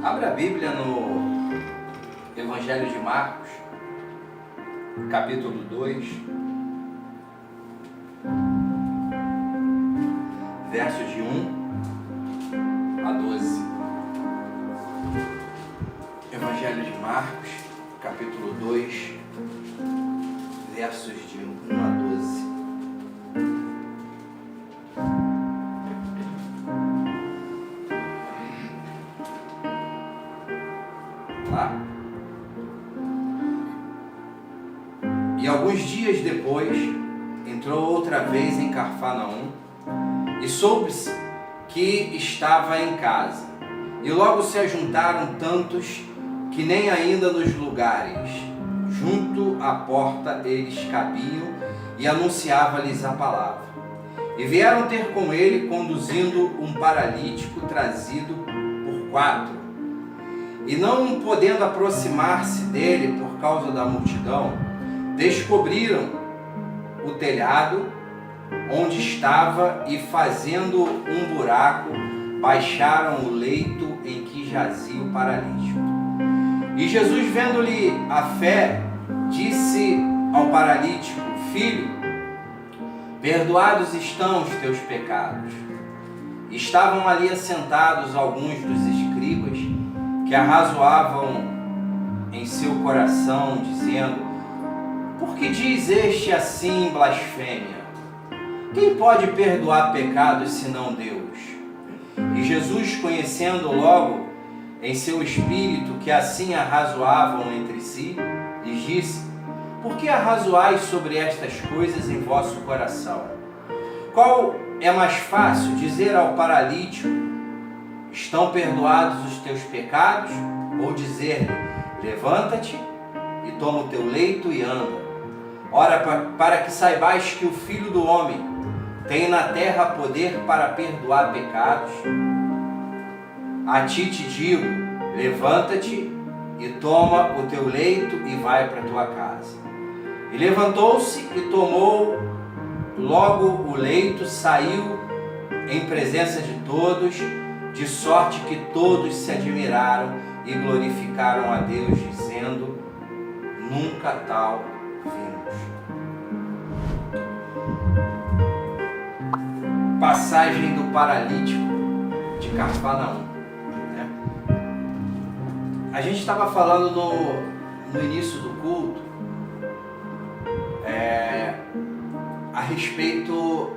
Abra a Bíblia no Evangelho de Marcos, capítulo 2, versos de 1 a 12. Evangelho de Marcos, capítulo 2, versos de 1 a 12. E alguns dias depois, entrou outra vez em Cafarnaum, e soube-se que estava em casa. E logo se ajuntaram tantos que nem ainda nos lugares junto à porta eles cabiam, e anunciava-lhes a palavra. E vieram ter com ele, conduzindo um paralítico trazido por 4. E não podendo aproximar-se dele por causa da multidão, descobriram o telhado onde estava e, fazendo um buraco, baixaram o leito em que jazia o paralítico. E Jesus, vendo-lhe a fé, disse ao paralítico: Filho, perdoados estão os teus pecados. Estavam ali assentados alguns dos escribas que arrazoavam em seu coração, dizendo: Por que diz este assim blasfêmia? Quem pode perdoar pecados senão Deus? E Jesus, conhecendo logo em seu espírito que assim arrazoavam entre si, lhes disse: Por que arrazoais sobre estas coisas em vosso coração? Qual é mais fácil, dizer ao paralítico: Estão perdoados os teus pecados? Ou dizer-lhe: Levanta-te e toma o teu leito e anda? Ora, para que saibais que o Filho do Homem tem na terra poder para perdoar pecados, a ti te digo: levanta-te e toma o teu leito e vai para a tua casa. E levantou-se e tomou logo o leito, saiu em presença de todos, de sorte que todos se admiraram e glorificaram a Deus, dizendo: Nunca tal vimos. Passagem do paralítico de Cafarnaum. A gente estava falando no início do culto a respeito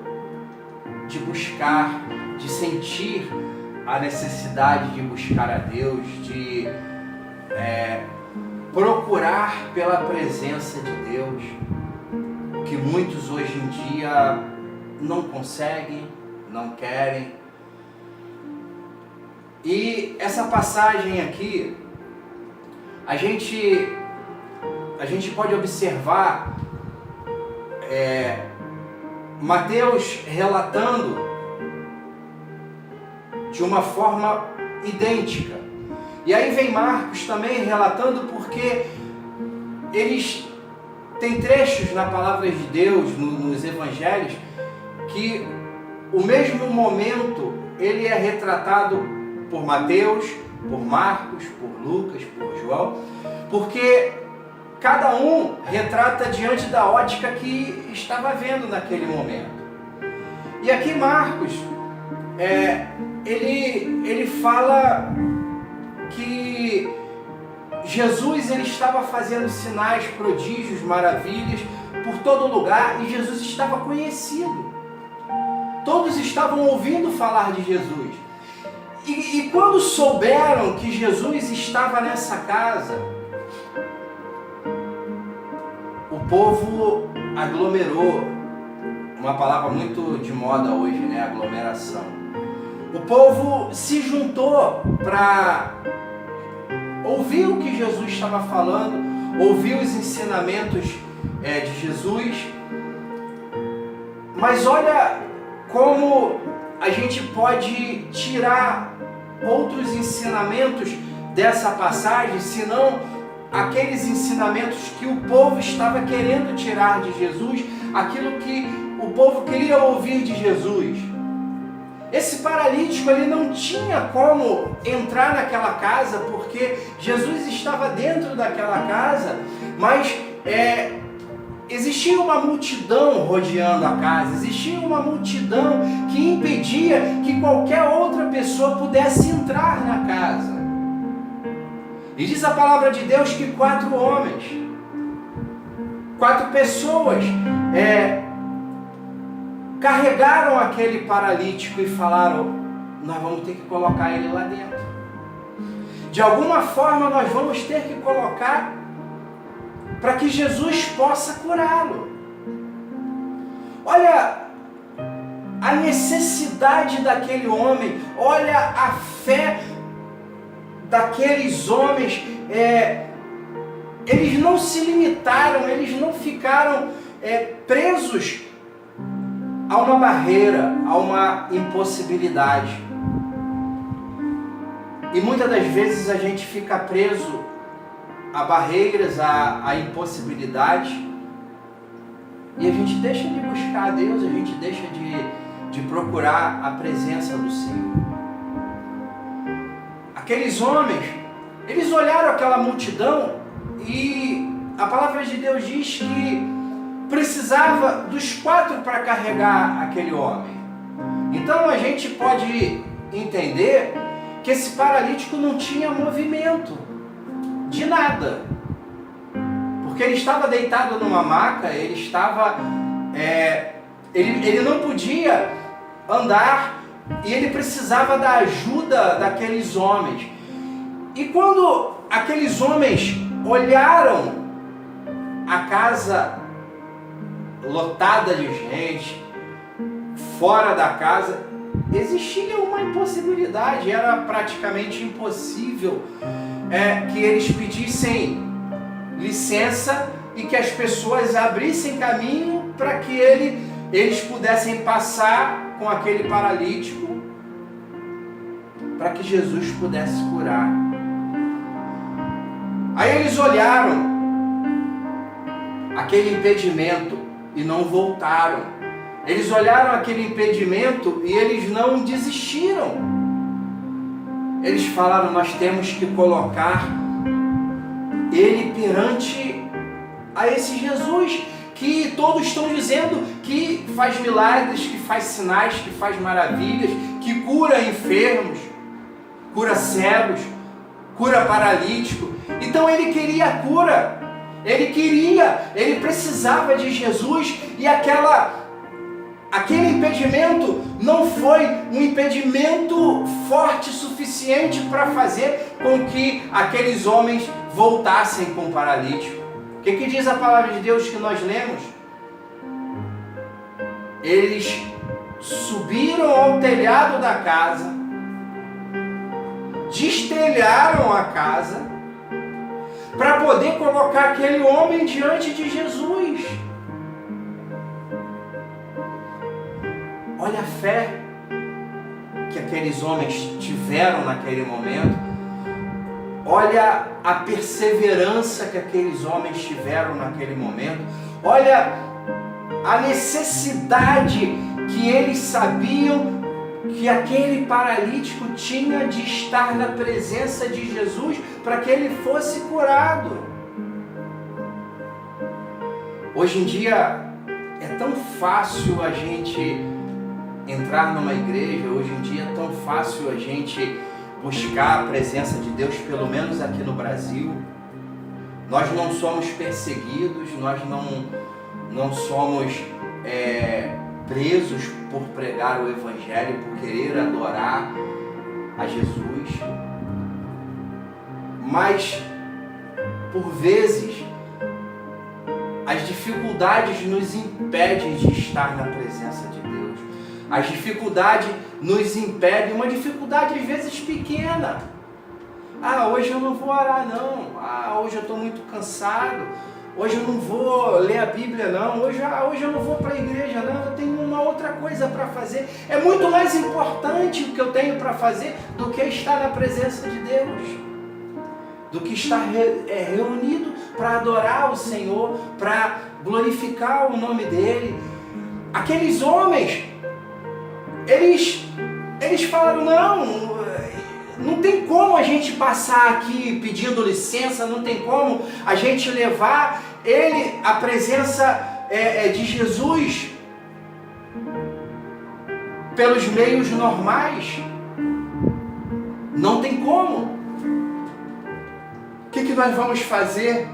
de buscar, de sentir a necessidade de buscar a Deus, de procurar pela presença de Deus, que muitos hoje em dia não conseguem, não querem. E essa passagem aqui, a gente pode observar Mateus relatando de uma forma idêntica. E aí vem Marcos também relatando, porque eles têm trechos na palavra de Deus, nos evangelhos, que o mesmo momento ele é retratado por Mateus, por Marcos, por Lucas, por João, porque cada um retrata diante da ótica que estava vendo naquele momento. E aqui Marcos, ele fala que Jesus ele estava fazendo sinais, prodígios, maravilhas por todo lugar, e Jesus estava conhecido. Todos estavam ouvindo falar de Jesus. E quando souberam que Jesus estava nessa casa, o povo aglomerou. Uma palavra muito de moda hoje, né? Aglomeração. O povo se juntou para ouvir o que Jesus estava falando, ouvir os ensinamentos de Jesus. Mas olha como a gente pode tirar outros ensinamentos dessa passagem, senão aqueles ensinamentos que o povo estava querendo tirar de Jesus, aquilo que o povo queria ouvir de Jesus. Esse paralítico, ele não tinha como entrar naquela casa, porque Jesus estava dentro daquela casa, mas existia uma multidão rodeando a casa, existia uma multidão que impedia que qualquer outra pessoa pudesse entrar na casa. E diz a palavra de Deus que 4 homens, 4 pessoas carregaram aquele paralítico e falaram: nós vamos ter que colocar ele lá dentro. De alguma forma nós vamos ter que colocar para que Jesus possa curá-lo. Olha a necessidade daquele homem, olha a fé daqueles homens. Eles não se limitaram, eles não ficaram presos a uma barreira, a uma impossibilidade. E muitas das vezes a gente fica preso a barreiras, a impossibilidades, e a gente deixa de buscar a Deus, a gente deixa de procurar a presença do Senhor. Aqueles homens, eles olharam aquela multidão e a palavra de Deus diz que precisava dos 4 para carregar aquele homem. Então a gente pode entender que esse paralítico não tinha movimento de nada, porque ele estava deitado numa maca, ele estava, ele não podia andar e ele precisava da ajuda daqueles homens. E quando aqueles homens olharam a casa lotada de gente, fora da casa, existia uma impossibilidade, era praticamente impossível que eles pedissem licença e que as pessoas abrissem caminho para que eles pudessem passar com aquele paralítico, para que Jesus pudesse curar. Aí eles olharam aquele impedimento e não voltaram. Eles olharam aquele impedimento e eles não desistiram. Eles falaram: nós temos que colocar ele perante a esse Jesus, que todos estão dizendo que faz milagres, que faz sinais, que faz maravilhas, que cura enfermos, cura cegos, cura paralítico. Então ele queria a cura, ele precisava de Jesus, e aquele impedimento não foi um impedimento forte o suficiente para fazer com que aqueles homens voltassem com o paralítico. O que diz a palavra de Deus que nós lemos? Eles subiram ao telhado da casa, destelharam a casa, para poder colocar aquele homem diante de Jesus. Olha a fé que aqueles homens tiveram naquele momento. Olha a perseverança que aqueles homens tiveram naquele momento. Olha a necessidade que eles sabiam que aquele paralítico tinha de estar na presença de Jesus para que ele fosse curado. Hoje em dia é tão fácil a gente entrar numa igreja, hoje em dia é tão fácil a gente buscar a presença de Deus, pelo menos aqui no Brasil. Nós não somos perseguidos, nós não somos presos por pregar o Evangelho, por querer adorar a Jesus. Mas, por vezes, as dificuldades nos impedem de estar na presença de Deus. As dificuldades nos impedem, uma dificuldade às vezes pequena. Hoje eu não vou orar não. Hoje eu estou muito cansado. Hoje eu não vou ler a Bíblia não. Hoje eu não vou para a igreja não. Eu tenho uma outra coisa para fazer. É muito mais importante o que eu tenho para fazer do que estar na presença de Deus. Do que estar reunido para adorar o Senhor, para glorificar o nome dEle. Aqueles homens, eles eles falaram, não tem como a gente passar aqui pedindo licença, não tem como a gente levar ele à presença de Jesus pelos meios normais. Não tem como. O que nós vamos fazer?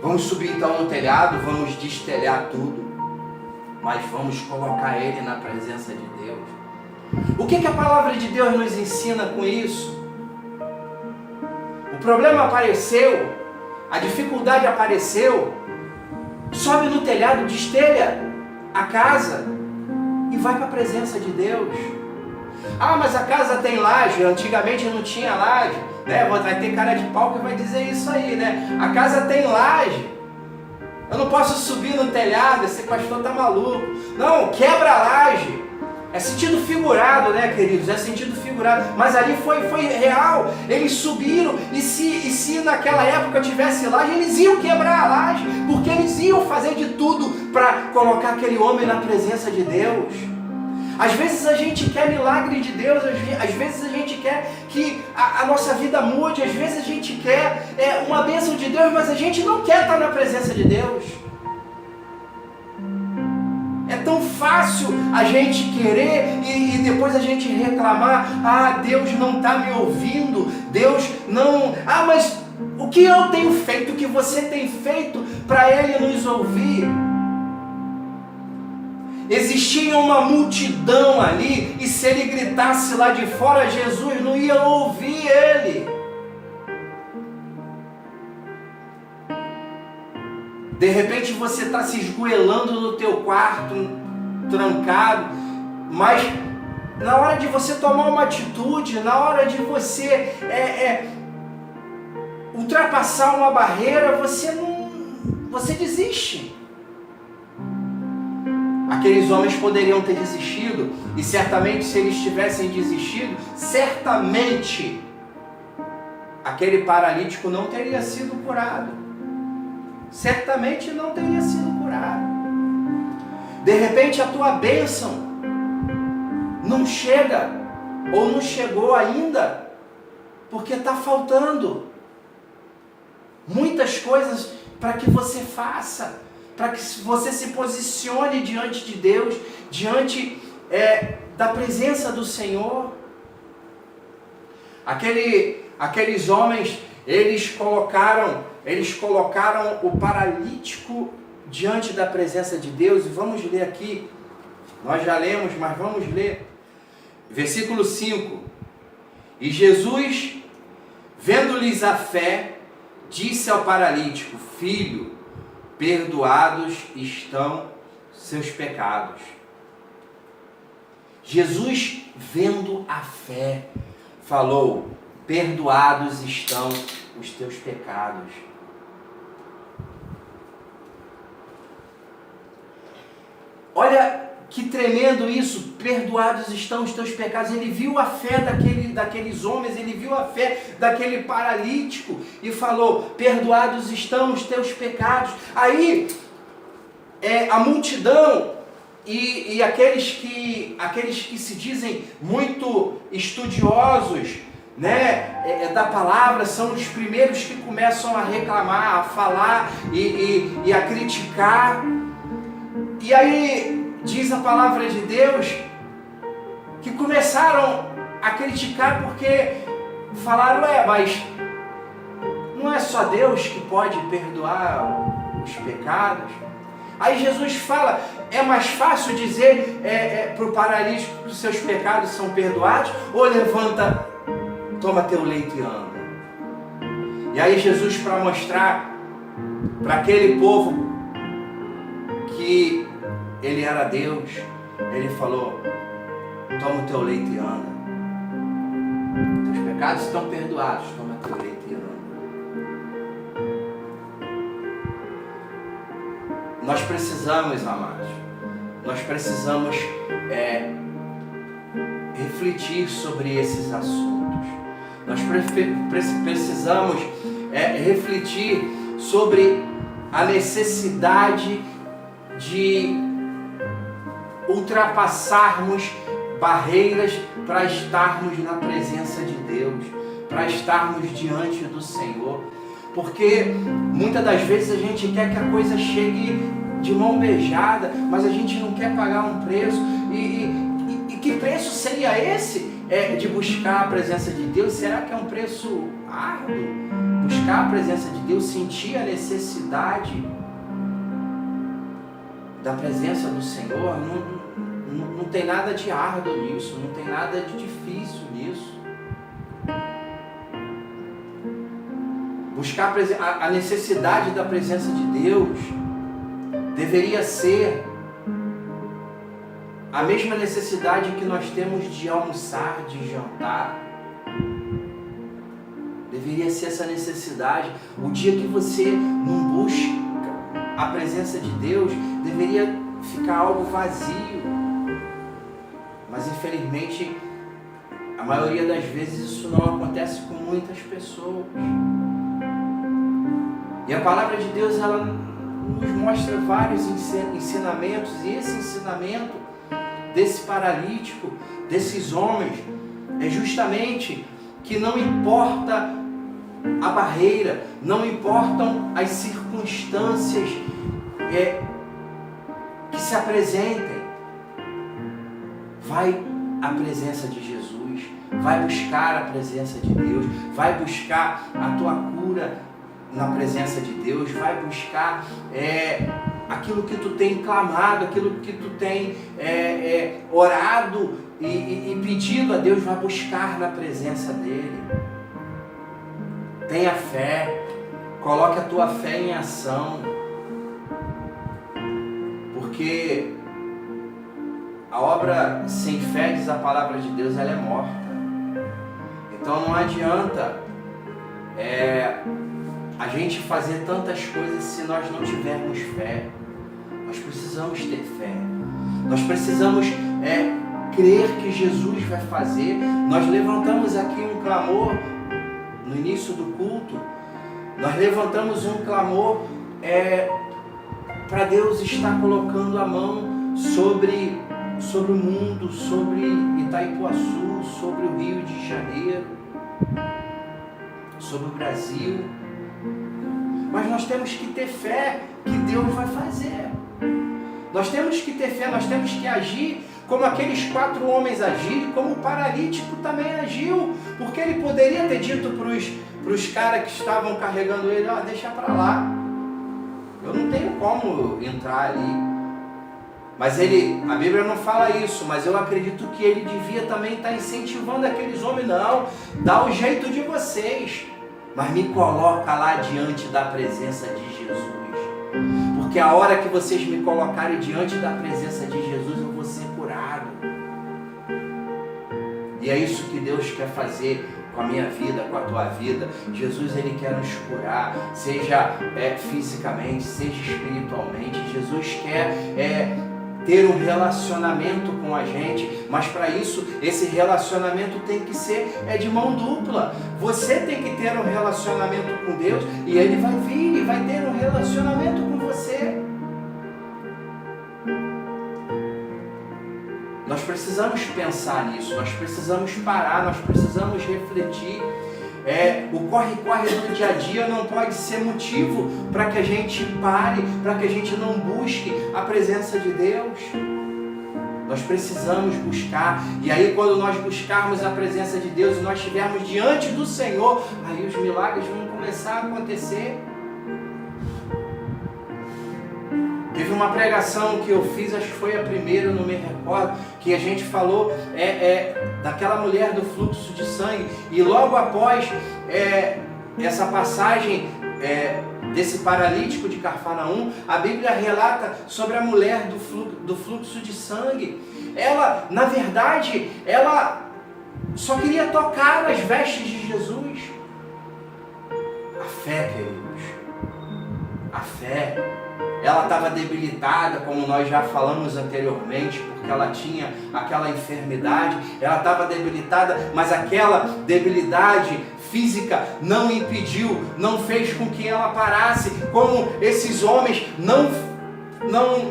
Vamos subir então no telhado, vamos destelhar tudo, mas vamos colocar ele na presença de Deus. O que a palavra de Deus nos ensina com isso? O problema apareceu, a dificuldade apareceu, sobe no telhado, destelha a casa e vai para a presença de Deus. Ah, mas a casa tem laje, antigamente não tinha laje, né? Vai ter cara de pau que vai dizer isso aí, né? A casa tem laje, eu não posso subir no telhado, esse pastor tá maluco. Não, quebra a laje. É sentido figurado, né, queridos? É sentido figurado. Mas ali foi real. Eles subiram e se naquela época tivesse laje, eles iam quebrar a laje, porque eles iam fazer de tudo para colocar aquele homem na presença de Deus. Às vezes a gente quer milagre de Deus, às vezes a gente quer que a nossa vida mude, às vezes a gente quer uma bênção de Deus, mas a gente não quer estar na presença de Deus. É tão fácil a gente querer e depois a gente reclamar, Deus não está me ouvindo, Deus não... mas o que eu tenho feito, o que você tem feito para Ele nos ouvir? Existia uma multidão ali, e se ele gritasse lá de fora, Jesus não ia ouvir ele. De repente você está se esgoelando no teu quarto, trancado, mas na hora de você tomar uma atitude, na hora de você ultrapassar uma barreira, você desiste. Aqueles homens poderiam ter desistido, e certamente se eles tivessem desistido, certamente aquele paralítico não teria sido curado. Certamente não teria sido curado. De repente a tua bênção não chega, ou não chegou ainda, porque está faltando muitas coisas para que você faça, para que você se posicione diante de Deus, diante da presença do Senhor. Aqueles homens, eles colocaram o paralítico diante da presença de Deus, e vamos ler aqui, nós já lemos, mas vamos ler, versículo 5, e Jesus, vendo-lhes a fé, disse ao paralítico, filho, perdoados estão seus pecados. Jesus, vendo a fé, falou, perdoados estão os teus pecados. Olha que tremendo isso, perdoados estão os teus pecados. Ele viu a fé daqueles homens, ele viu a fé daquele paralítico e falou, perdoados estão os teus pecados. Aí, a multidão e aqueles que se dizem muito estudiosos, né, da palavra, são os primeiros que começam a reclamar, a falar e a criticar. E aí diz a palavra de Deus que começaram a criticar porque falaram, mas não é só Deus que pode perdoar os pecados? Aí Jesus fala, é mais fácil dizer para o paralítico que os seus pecados são perdoados, ou levanta, toma teu leito e anda? E aí Jesus, para mostrar para aquele povo que ele era Deus, ele falou, toma o teu leito e anda. Teus pecados estão perdoados, toma o teu leito e anda. Nós precisamos, amados, nós precisamos refletir sobre esses assuntos. Nós precisamos refletir sobre a necessidade de ultrapassarmos barreiras para estarmos na presença de Deus, para estarmos diante do Senhor. Porque muitas das vezes a gente quer que a coisa chegue de mão beijada, mas a gente não quer pagar um preço. E que preço seria esse de buscar a presença de Deus? Será que é um preço árduo? Buscar a presença de Deus, sentir a necessidade da presença do Senhor, não tem nada de árduo nisso, não tem nada de difícil nisso. Buscar a necessidade da presença de Deus deveria ser a mesma necessidade que nós temos de almoçar, de jantar. Deveria ser essa necessidade. O dia que você não busca a presença de Deus, deveria ficar algo vazio. Mas infelizmente, a maioria das vezes isso não acontece com muitas pessoas. E a palavra de Deus, ela nos mostra vários ensinamentos, e esse ensinamento desse paralítico, desses homens, é justamente que não importa a barreira, não importam as circunstâncias que se apresentem, vai à presença de Jesus, vai buscar a presença de Deus, vai buscar a tua cura na presença de Deus, vai buscar aquilo que tu tem clamado, aquilo que tu tem orado e pedido a Deus, vai buscar na presença dEle. Tenha fé, coloque a tua fé em ação, porque a obra sem fé, diz a palavra de Deus, ela é morta. Então não adianta a gente fazer tantas coisas se nós não tivermos fé. Nós precisamos ter fé. Nós precisamos crer que Jesus vai fazer. Nós levantamos aqui um clamor no início do culto. Nós levantamos um clamor para Deus estar colocando a mão sobre o mundo, sobre Itaipuaçu, sobre o Rio de Janeiro, sobre o Brasil. Mas nós temos que ter fé que Deus vai fazer. Nós temos que ter fé, nós temos que agir como aqueles 4 homens agiram, como o paralítico também agiu. Porque ele poderia ter dito para os caras que estavam carregando ele, deixa para lá, eu não tenho como entrar ali. Mas a Bíblia não fala isso, mas eu acredito que ele devia também estar incentivando aqueles homens, não, dá o jeito de vocês, mas me coloca lá diante da presença de Jesus, porque a hora que vocês me colocarem diante da presença de Jesus, eu vou ser curado. E é isso que Deus quer fazer com a minha vida, com a tua vida. Jesus, Ele quer nos curar, seja fisicamente, seja espiritualmente. Jesus quer ter um relacionamento com a gente, mas para isso, esse relacionamento tem que ser de mão dupla. Você tem que ter um relacionamento com Deus e Ele vai vir e vai ter um relacionamento com você. Nós precisamos pensar nisso, nós precisamos parar, nós precisamos refletir. O corre-corre do dia a dia não pode ser motivo para que a gente pare, para que a gente não busque a presença de Deus. Nós precisamos buscar, e aí quando nós buscarmos a presença de Deus e nós estivermos diante do Senhor, aí os milagres vão começar a acontecer. Teve uma pregação que eu fiz, acho que foi a primeira, não me recordo, que a gente falou daquela mulher do fluxo de sangue, e logo após essa passagem desse paralítico de Cafarnaum, a Bíblia relata sobre a mulher do fluxo de sangue. Ela, na verdade, ela só queria tocar nas vestes de Jesus. A fé, queridos, a fé. Ela estava debilitada, como nós já falamos anteriormente, porque ela tinha aquela enfermidade. Ela estava debilitada, mas aquela debilidade física não impediu, não fez com que ela parasse, como esses homens não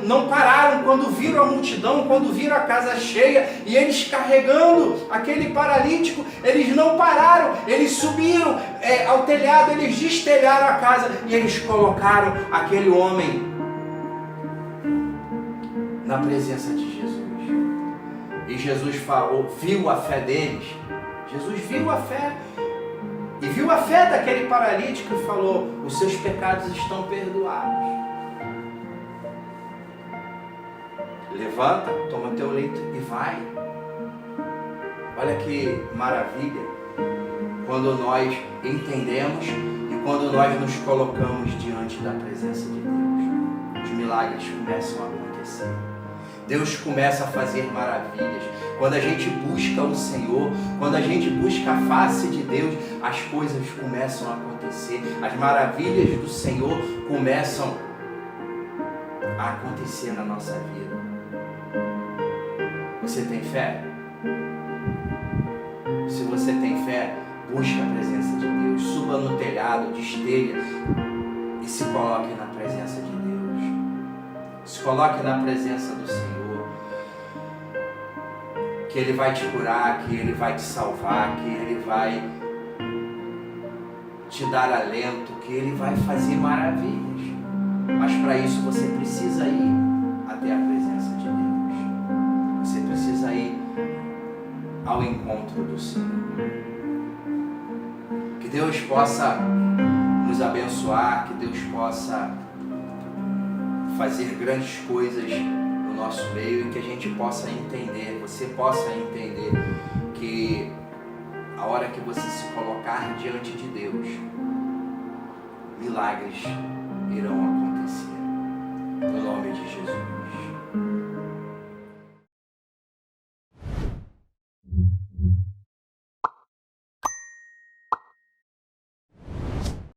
não pararam quando viram a multidão, quando viram a casa cheia e eles carregando aquele paralítico. Eles não pararam, eles subiram ao telhado, eles destelharam a casa e eles colocaram aquele homem na presença de Jesus. E Jesus viu a fé deles. Jesus viu a fé. E viu a fé daquele paralítico e falou: os seus pecados estão perdoados. Levanta, toma teu leito e vai. Olha que maravilha quando nós entendemos e quando nós nos colocamos diante da presença de Deus. Os milagres começam a acontecer. Deus começa a fazer maravilhas. Quando a gente busca o Senhor, quando a gente busca a face de Deus, as coisas começam a acontecer. As maravilhas do Senhor começam a acontecer na nossa vida. Você tem fé? Se você tem fé, busque a presença de Deus. Suba no telhado, destelha e se coloque na presença de Deus. Se coloque na presença do Senhor. Que Ele vai te curar, que Ele vai te salvar, que Ele vai te dar alento, que Ele vai fazer maravilhas. Mas para isso você precisa ir até a presença de Deus. Você precisa ir ao encontro do Senhor. Que Deus possa nos abençoar, que Deus possa fazer grandes coisas no nosso meio e que a gente possa entender, você possa entender que a hora que você se colocar diante de Deus, milagres irão acontecer. No nome de Jesus.